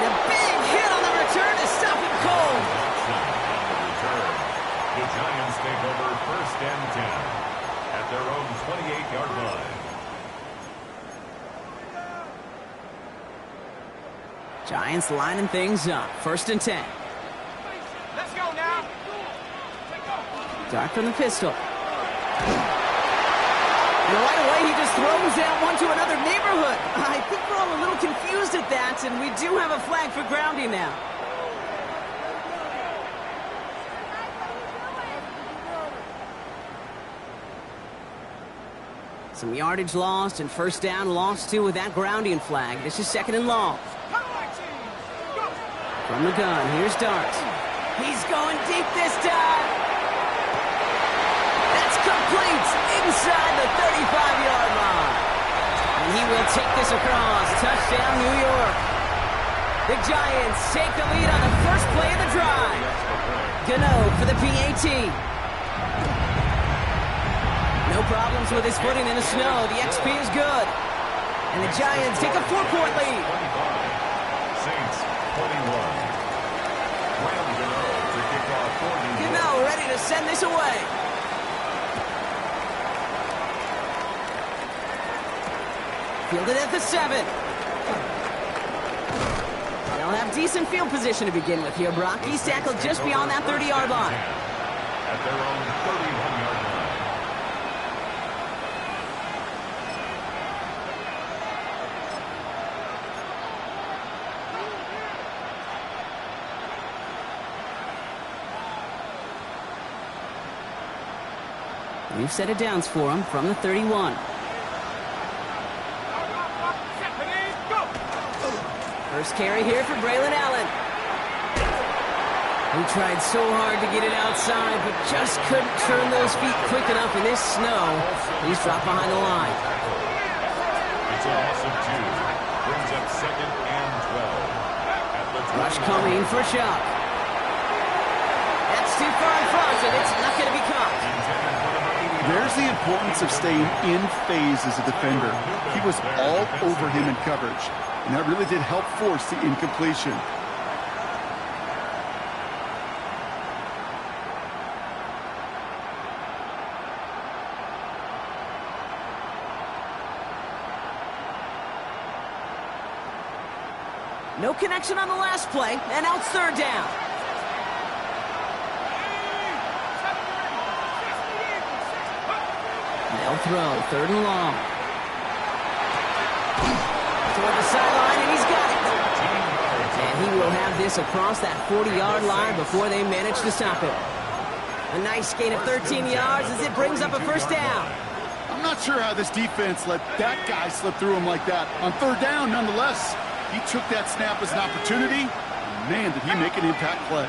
[SPEAKER 2] And a big hit on the return to stop him cold.
[SPEAKER 3] The Giants take over 1st and 10 at their own 28-yard line.
[SPEAKER 2] Giants lining things up. 1st and 10.
[SPEAKER 5] Let's go now.
[SPEAKER 2] Dart from the pistol. And right away, he just throws that one to another neighborhood. I think we're all a little confused at that, and we do have a flag for grounding now. Some yardage lost and 1st down lost too with that grounding flag. This is 2nd and long. From the gun, here's Dart. He's going deep this time. That's complete inside the 35-yard line. And he will take this across. Touchdown, New York. The Giants take the lead on the first play of the drive. Gano for the PAT. No problems with his footing in the snow. The XP is good. And the Giants take a 4-point lead.
[SPEAKER 3] Saints 21.
[SPEAKER 2] Gano ready to send this away. Fielded at the 7. They'll have decent field position to begin with here, Brock. He's tackled just beyond that 30-yard line.
[SPEAKER 3] At their own 31-yard line.
[SPEAKER 2] We've set it downs for him from the 31. First carry here for Braylon Allen. He tried so hard to get it outside, but just couldn't turn those feet quick enough in this snow. He's dropped behind the line.
[SPEAKER 3] It's a loss of 2. Brings up 2nd and 12. At the
[SPEAKER 2] Rush coming for Shock. That's too far in front, and it's not going to be caught.
[SPEAKER 4] There's the importance of staying in phase as a defender. He was all over him in coverage, and that really did help force the incompletion.
[SPEAKER 2] No connection on the last play, and now it's third down. They'll throw, third and long. Toward the sideline, and he's got it. And he will have this across that 40-yard line before they manage to stop it. A nice gain of 13 yards as it brings up a first down.
[SPEAKER 4] I'm not sure how this defense let that guy slip through him like that. On third down, nonetheless, he took that snap as an opportunity. Man, did he make an impact play.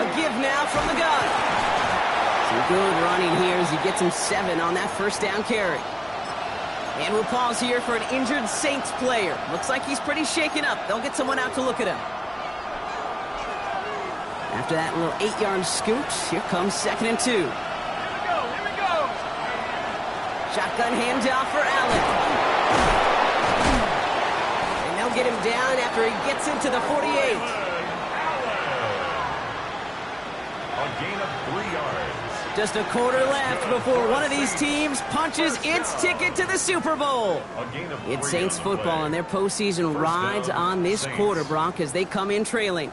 [SPEAKER 2] A give now from the gun. Some good running here as he gets him 7 on that first down carry. And we'll pause here for an injured Saints player. Looks like he's pretty shaken up. They'll get someone out to look at him. After that little 8-yard scoot, here comes 2nd and 2.
[SPEAKER 5] Here we go.
[SPEAKER 2] Shotgun handoff for Allen. And they'll get him down after he gets into the 48.
[SPEAKER 3] A gain of 3 yards.
[SPEAKER 2] Just a quarter left before one of these teams punches its ticket to the Super Bowl. It's Saints football, and their postseason rides on this quarter, Brock, as they come in trailing.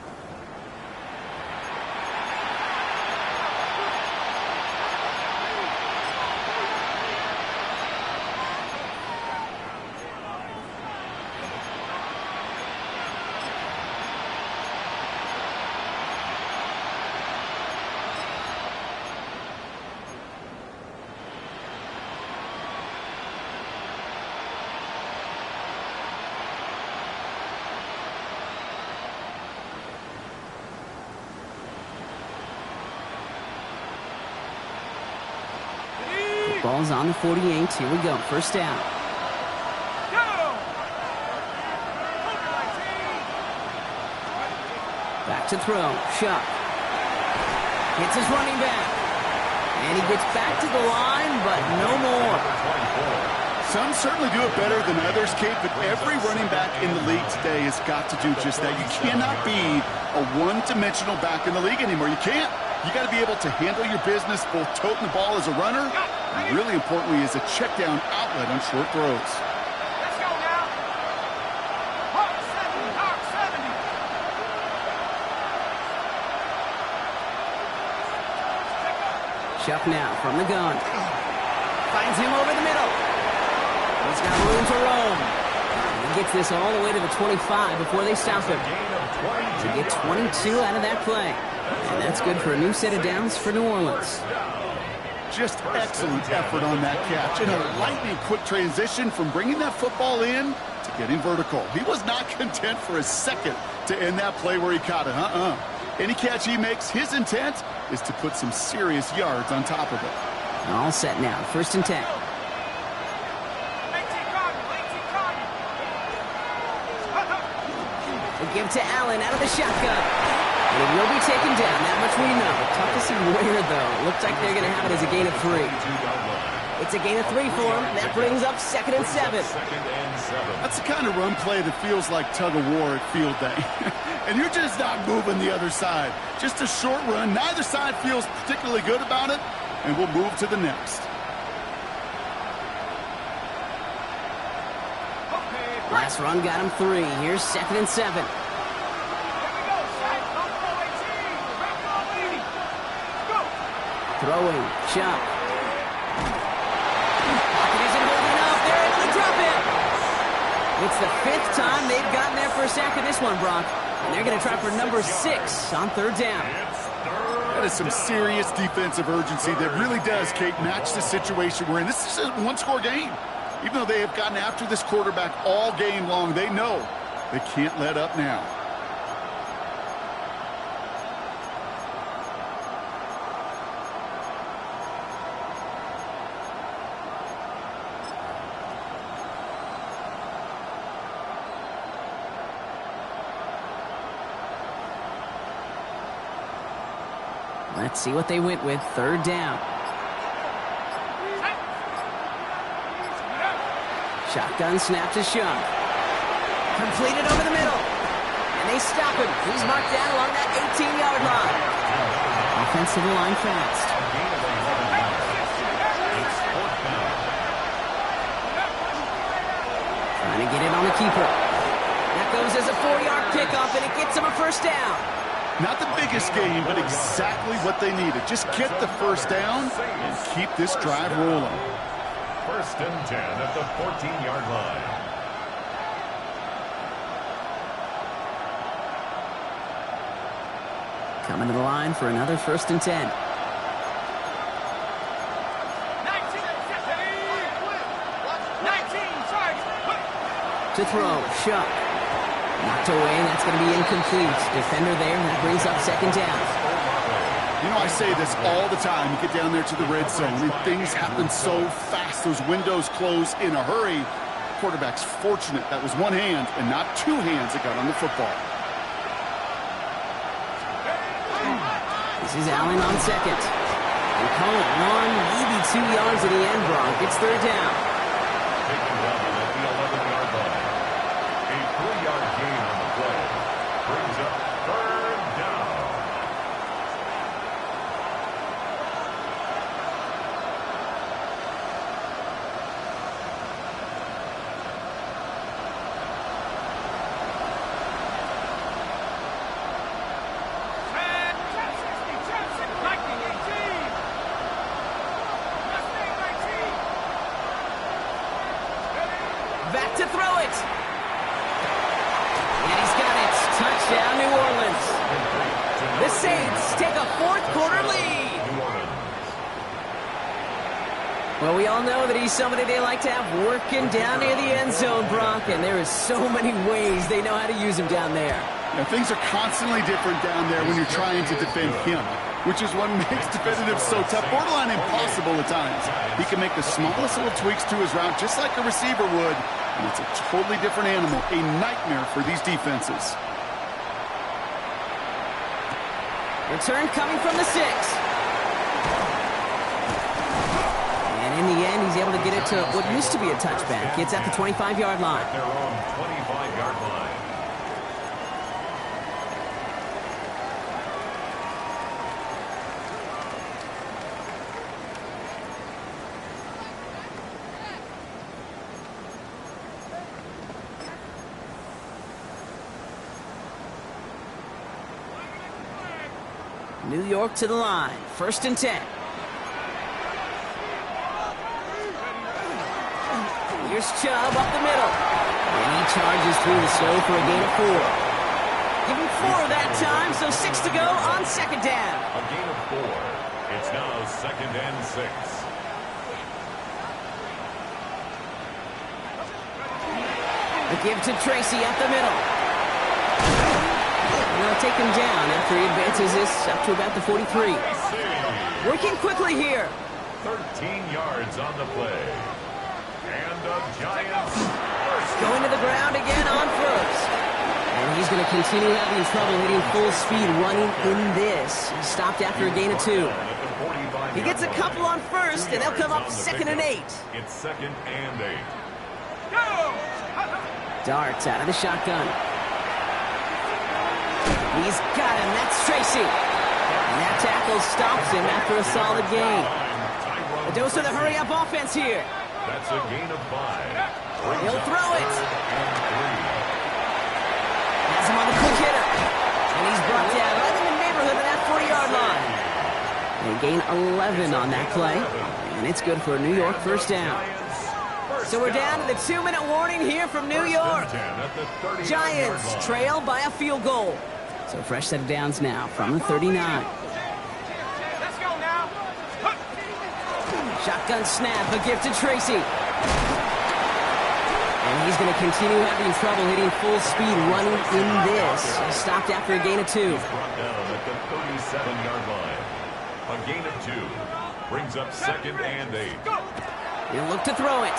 [SPEAKER 2] Ball's on the 48. Here we go. First down. Back to throw. Shuck. Hits his running back. And he gets back to the line, but no more.
[SPEAKER 4] Some certainly do it better than others, Kate, but every running back in the league today has got to do just that. You cannot be a one-dimensional back in the league anymore. You can't. You got to be able to handle your business, both toting the ball as a runner, and really importantly as a check down outlet on short throws.
[SPEAKER 5] Let's go now. Hawk 70, Hawk 70.
[SPEAKER 2] Chuck now from the gun. Finds him over the middle. He's got room to roam. He gets this all the way to the 25 before they stop him. To get 22 out of that play. And that's good for a new set of downs for New Orleans.
[SPEAKER 4] Just excellent effort on that catch. And a lightning quick transition from bringing that football in to getting vertical. He was not content for a second to end that play where he caught it. Any catch he makes, his intent is to put some serious yards on top of it.
[SPEAKER 2] All set now. 1st and 10. A give to Allen out of the shotgun. And it will be taken down. That much we know. Tough to see where, though. Looks like they're going to have it as a gain of 3. It's a gain of 3 for him. That brings up 2nd and 7.
[SPEAKER 4] That's the kind of run play that feels like tug of war at field day. And you're just not moving the other side. Just a short run. Neither side feels particularly good about it. And we'll move to the next.
[SPEAKER 2] Last run got him 3. Here's 2nd and 7. Throwing. Chuck. Pocket isn't holding up. They're able to drop it. It's the 5th time they've gotten their first sack of this one, Brock. And they're going to try for number 6 on 3rd down.
[SPEAKER 4] That is some serious defensive urgency that really does, Kate, match the situation we're in. This is a one-score game. Even though they have gotten after this quarterback all game long, they know they can't let up now.
[SPEAKER 2] Let's see what they went with. 3rd down. Shotgun snap to Shuck. Completed over the middle. And they stop him. He's marked down along that 18-yard line. Offensive line fast. Trying to get it on the keeper. That goes as a 4-yard pickoff, and it gets him a first down.
[SPEAKER 4] Not the biggest game, but exactly what they needed. Just get the first down and keep this drive rolling.
[SPEAKER 3] First and 10 at the 14-yard line.
[SPEAKER 2] Coming to the line for another first and 10.
[SPEAKER 5] 19, charge.
[SPEAKER 2] To throw, Shuck. Knocked away, that's going to be incomplete. Defender there, that brings up second down.
[SPEAKER 4] You know, I say this all the time. You get down there to the red zone, and things happen so fast. Those windows close in a hurry. Quarterback's fortunate that was one hand and not two hands that got on the football.
[SPEAKER 2] This is Allen on second. And call it 1, maybe 2 yards at the end, Bronk. It's third down.
[SPEAKER 3] Taken down at the 11-yard line. A 3-yard gain on the play. Brings up third down.
[SPEAKER 2] Back to throw it. And he's got it. Touchdown, New Orleans. The Saints take a fourth-quarter lead. Well, we all know that he's somebody they like to have working down near the end zone, Bronk, and there is so many ways they know how to use him down there.
[SPEAKER 4] Now, things are constantly different down there when you're trying to defend him, which is what makes defending him so tough, borderline impossible at times. He can make the smallest little tweaks to his route just like a receiver would, and it's a totally different animal, a nightmare for these defenses.
[SPEAKER 2] Return coming from the 6. And in the end, he's able to get it to what used to be a touchback. It's at the 25-yard line.
[SPEAKER 3] Their own 25-yard line.
[SPEAKER 2] New York to the line. First and 10. Here's Chubb up the middle. And he charges through the snow for a gain of 4. Give him 4 that time, so 6 to go on second down.
[SPEAKER 3] A gain of 4. It's now second and 6.
[SPEAKER 2] The give to Tracy up the middle. And they'll take him down after he advances this up to about the 43. Working quickly here.
[SPEAKER 3] 13 yards on the play. And the Giants first.
[SPEAKER 2] Going to the ground again on first. And he's going to continue having trouble hitting full speed running in this. He stopped after a gain of 2. He gets a couple on first, and they'll come up second and 8.
[SPEAKER 3] It's second and 8.
[SPEAKER 5] Go!
[SPEAKER 2] Darts out of the shotgun. He's got him. That's Tracy. And that tackle stops him after a solid gain. A dose of the hurry-up offense here.
[SPEAKER 3] That's a gain of 5.
[SPEAKER 2] He'll throw it.
[SPEAKER 3] And 3.
[SPEAKER 2] Has him on the quick hitter. And he's brought down right in the neighborhood of that 40-yard line. They gain 11 on that play. And it's good for a New York first down. So we're down to the 2-minute warning here from New York. Giants trail by a field goal. So fresh set of downs now from the 39.
[SPEAKER 5] Let's go now.
[SPEAKER 2] Shotgun snap, a gift to Tracy. And he's going to continue having trouble hitting full speed running in this. He stopped after a gain of 2.
[SPEAKER 3] Brought down at the 37-yard line. A gain of 2 brings up second and 8.
[SPEAKER 2] He'll look to throw it.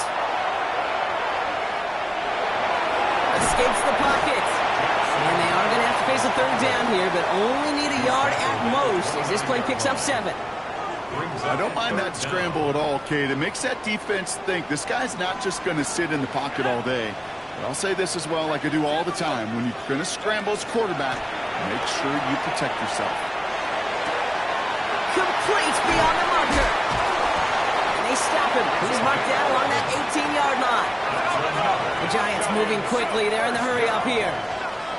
[SPEAKER 2] Escapes the pocket. And they are going to have to face a third down here, but only need a yard at most as this play picks up 7.
[SPEAKER 4] I don't mind that scramble at all, Cade. It makes that defense think this guy's not just going to sit in the pocket all day. But I'll say this as well, like I do all the time. When you're going to scramble as quarterback, make sure you protect yourself.
[SPEAKER 2] Complete beyond the marker. And they stop him. He's marked down along that 18-yard line. The Giants moving quickly. They're in the hurry up here.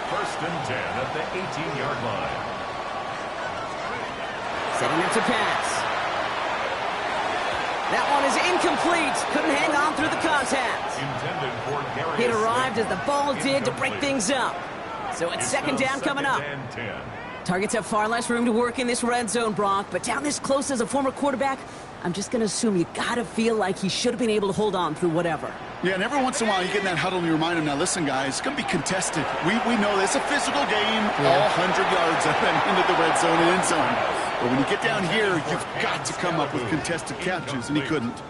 [SPEAKER 3] 1st and 10 at the 18-yard line.
[SPEAKER 2] Setting up to pass. That one is incomplete. Couldn't hang on through the contact.
[SPEAKER 3] Intended for Gary.
[SPEAKER 2] It arrived as the ball did to break things up. So it's second down coming up. Targets have far less room to work in this red zone, Brock, but down this close as a former quarterback, I'm just going to assume you got to feel like he should have been able to hold on through whatever.
[SPEAKER 4] Yeah, and every once in a while you get in that huddle and you remind him, now listen, guys, it's going to be contested. We know this. It's a physical game, all 100 yards up and into the red zone and end zone. But when you get down here, you've got to come up with contested catches, and he couldn't.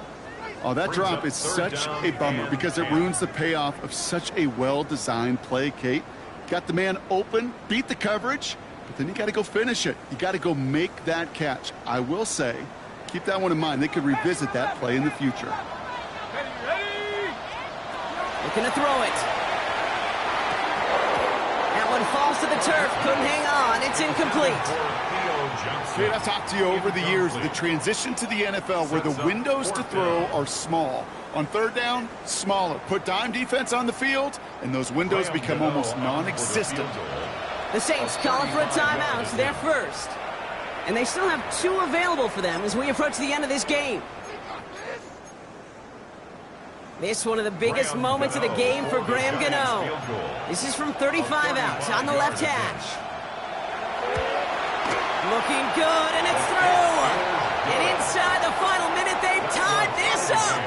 [SPEAKER 4] Oh, that drop is such a bummer because it ruins the payoff of such a well-designed play, Kate. Got the man open, beat the coverage, but then you got to go finish it. You got to go make that catch. I will say, keep that one in mind. They could revisit that play in the future.
[SPEAKER 2] Looking to throw it. That one falls to the turf. Couldn't hang on. It's incomplete.
[SPEAKER 4] Kate, I've talked to you over the years of the transition to the NFL where the windows to throw are small. On 3rd down, smaller. Put dime defense on the field, and those windows become almost non-existent.
[SPEAKER 2] The Saints calling for a timeout. They're first. And they still have 2 available for them as we approach the end of this game. This one of the biggest moments of the game for Graham Gano. This is from 35 out on the left hash. Looking good, and it's through. And inside the final minute, they've tied this up.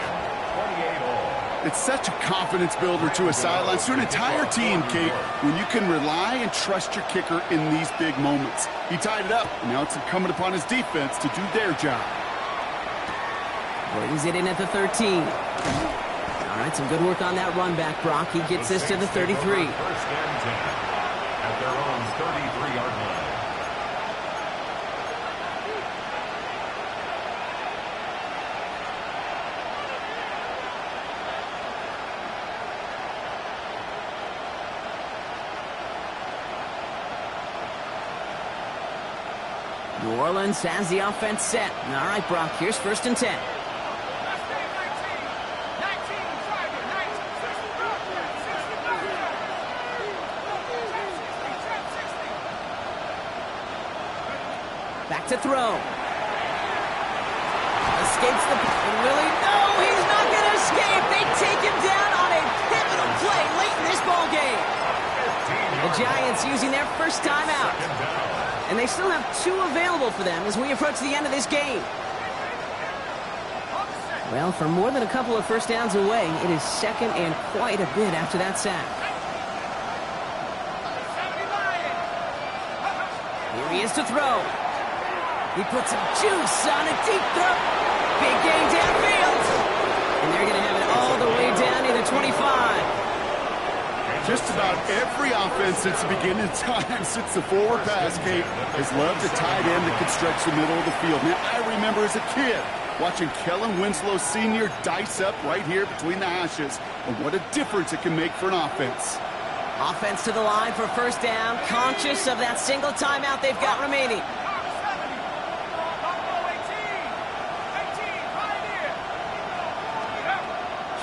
[SPEAKER 4] It's such a confidence builder to a sideline, to an entire team, Kate, when you can rely and trust your kicker in these big moments. He tied it up, and now it's incumbent upon his defense to do their job.
[SPEAKER 2] Brings it in at the 13. All right, some good work on that run back, Brock. He gets this to the 33.
[SPEAKER 3] 1st and 10 at their own 33-yard line.
[SPEAKER 2] New Orleans has the offense set. All right, Brock, here's 1st and 10. Back to throw. Escapes the... Will he? No, he's not going to escape. They take him down on a pivotal play late in this ball game. The Giants using their first timeout. And they still have 2 available for them as we approach the end of this game. Well, for more than a couple of first downs away, it is second and quite a bit after that sack. Here he is to throw. He puts some juice on a deep throw. Big gain downfield. And they're going to have it all the way down to the 25.
[SPEAKER 4] Just about every offense since the beginning of time, since the forward pass, Kate, has loved a tight end that could stretch the middle of the field. Now, I remember as a kid watching Kellen Winslow Sr. dice up right here between the hashes. And what a difference it can make for an offense.
[SPEAKER 2] Offense to the line for 1st down, conscious of that single timeout they've got remaining.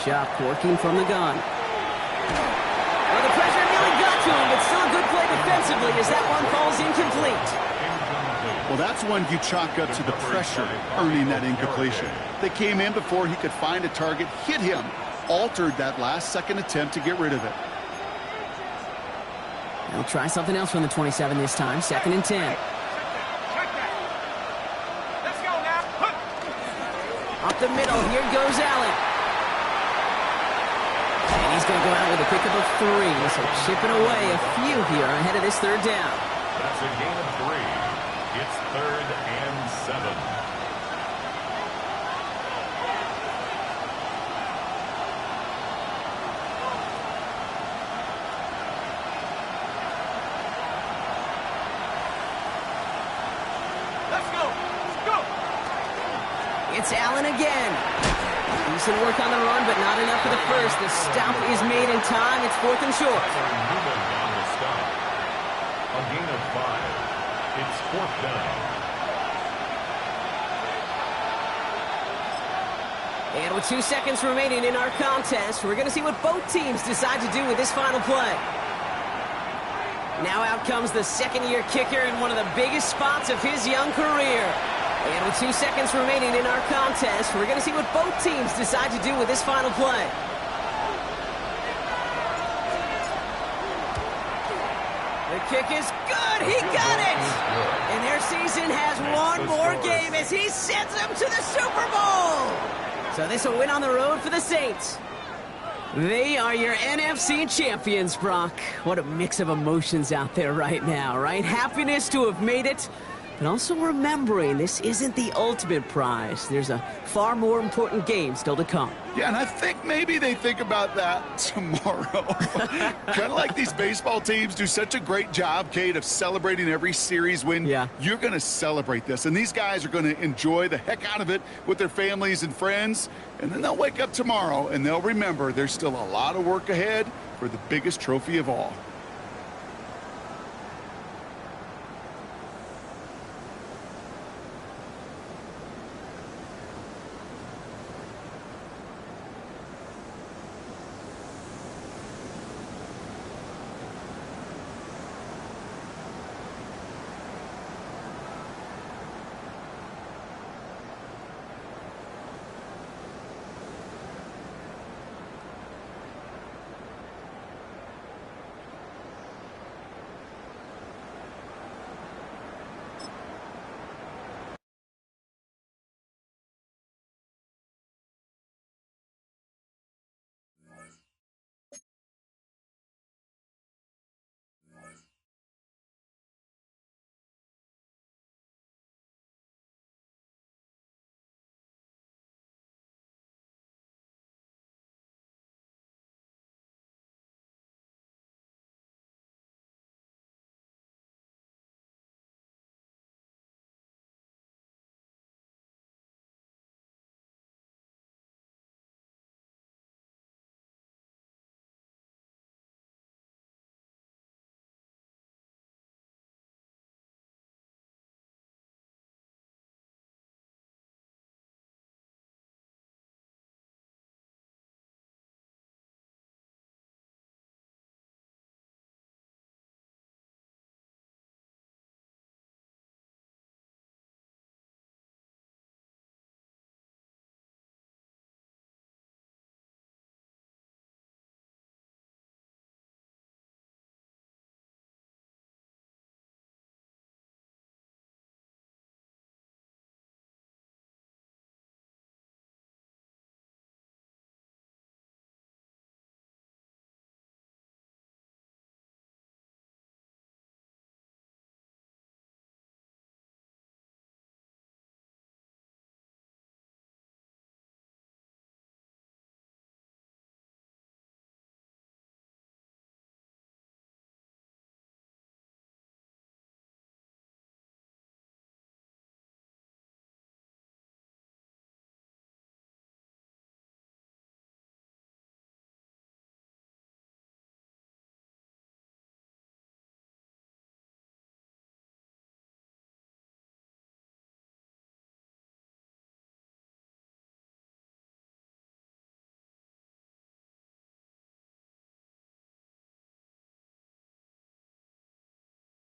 [SPEAKER 2] Shock working from the gun. Well, the pressure nearly got to him, but still a good play defensively as that one falls incomplete.
[SPEAKER 4] Well, that's one you chalk up to the pressure earning that incompletion. They came in before he could find a target, hit him, altered that last-second attempt to get rid of it.
[SPEAKER 2] They'll try something else from the 27 this time, 2nd and 10. Up the middle, here goes Allen. And he's going to go out with a pickup of 3, so chipping away a few here ahead of this 3rd down.
[SPEAKER 3] That's a gain of 3. It's 3rd and 7.
[SPEAKER 5] Let's go. Let's go.
[SPEAKER 2] It's Allen again. Decent work on the run, but not enough for the first. The stop is made in time. It's 4th and short.
[SPEAKER 3] Newman on the stop. A gain of 5. It's 4th down.
[SPEAKER 2] And with 2 seconds remaining in our contest, we're going to see what both teams decide to do with this final play. Now out comes the second-year kicker in one of the biggest spots of his young career. And with 2 seconds remaining in our contest, we're going to see what both teams decide to do with this final play. The kick is good. He got it. And their season has one more game as he sends them to the Super Bowl. So this will win on the road for the Saints. They are your NFC champions, Brock. What a mix of emotions out there right now, right? Happiness to have made it, but also remembering this isn't the ultimate prize. There's a far more important game still to come.
[SPEAKER 4] Yeah, and I think maybe they think about that tomorrow. Kind of like these baseball teams do such a great job, Kate, of celebrating every series win.
[SPEAKER 2] Yeah.
[SPEAKER 4] You're going to celebrate this, and these guys are going to enjoy the heck out of it with their families and friends, and then they'll wake up tomorrow, and they'll remember there's still a lot of work ahead for the biggest trophy of all.